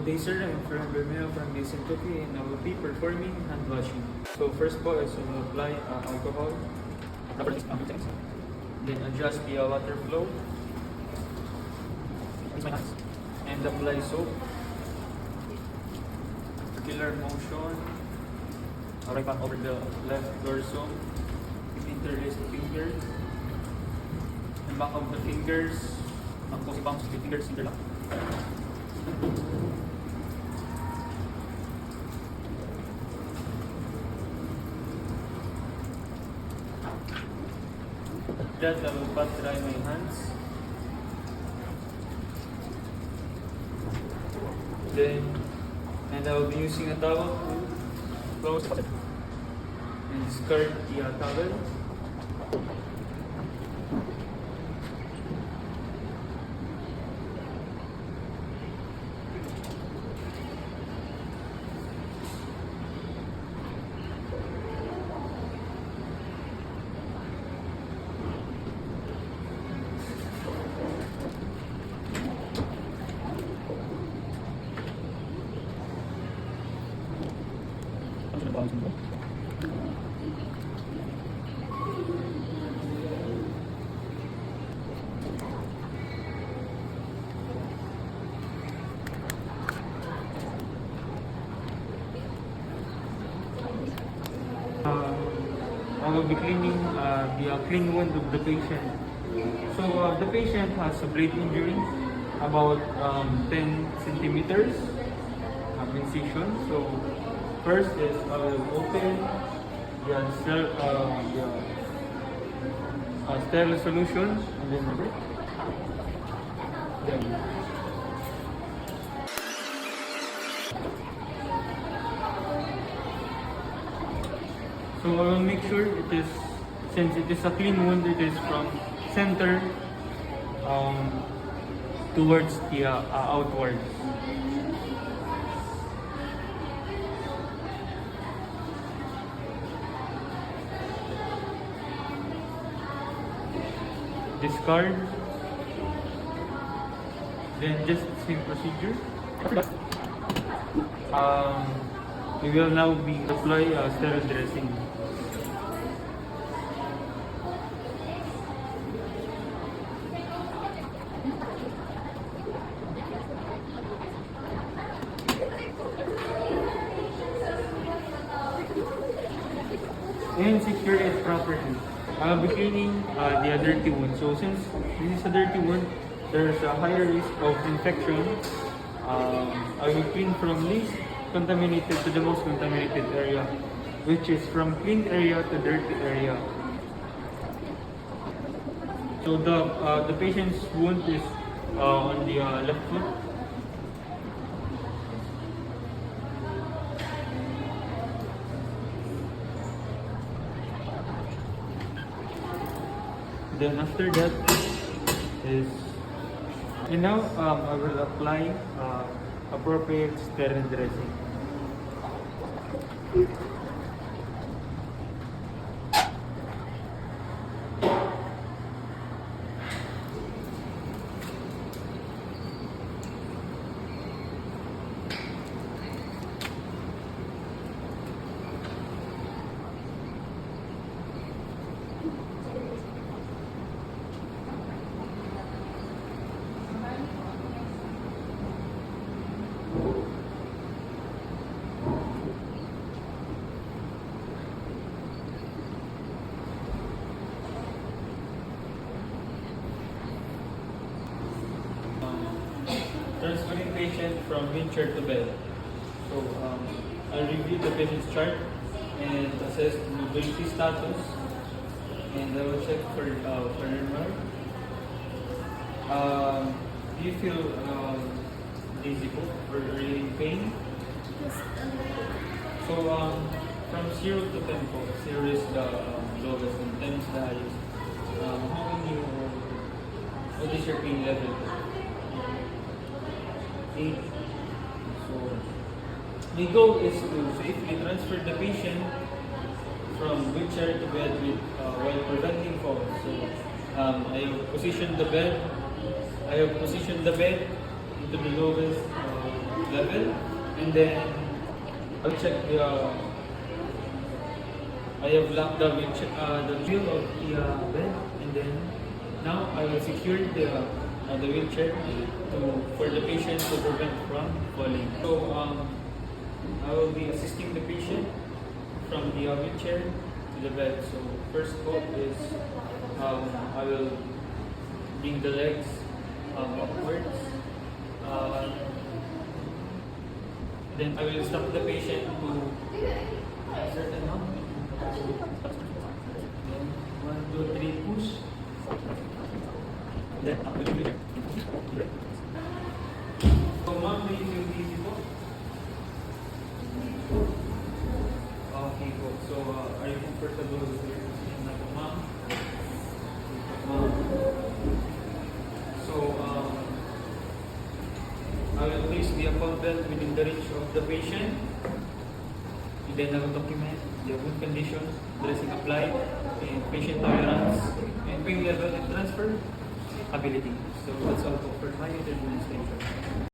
Good day, sir. I'm from Bermeo from Mason Cookie, and I will be performing hand washing. So first po is to apply alcohol. Then adjust the water flow. And apply soap. Circular motion. Right back over the left torso. Interlace the fingers. The back of the fingers. Ang palms, the fingers interlock. That I will pat dry my hands. Then, and I will be using a towel to close and skirt the towel. I will be cleaning the clean wound of the patient. So the patient has a blade injury, about 10 centimeters incision. So first is I will open the sterile solution and then so I will make sure it is, since it is a clean wound, it is from center towards the outwards. Discard. Then just the same procedure. We will now be apply sterile dressing. And secure it properly. I'll be cleaning the dirty wound. So since this is a dirty wound, there's a higher risk of infection. I will clean from least contaminated to the most contaminated area, which is from clean area to dirty area. So the patient's wound is on the left foot. Then after that is, and now I will apply appropriate sterile dressing. Transferring patient from wheelchair to bed. So I'll review the patient's chart and assess mobility status, and I will check for MR. Do you feel dizzy or really in pain? So from 0 to 10 po, 0 is the lowest and 10 is the highest. What is your pain level? 8. So the goal is to safely transfer the patient from wheelchair to bed while preventing falls. So I have positioned the bed into the lowest level, and then I'll check the. I have locked the wheel of the bed, and then now I will secure the wheelchair for the patient to prevent from falling. So I will be assisting the patient from the wheelchair to the bed. So first step is I will bring the legs upwards. Then I will stop the patient to a certain amount. Then 1, 2, 3, push. Then up to the So ma'am, may you easy po? Okay po. So are you comfortable with your position na po ma'am? So I will place the pump belt within the reach of the patient. And then I will document the wound condition, dressing applied, and patient tolerance, and pain level and transfer ability. So that's all for my administration.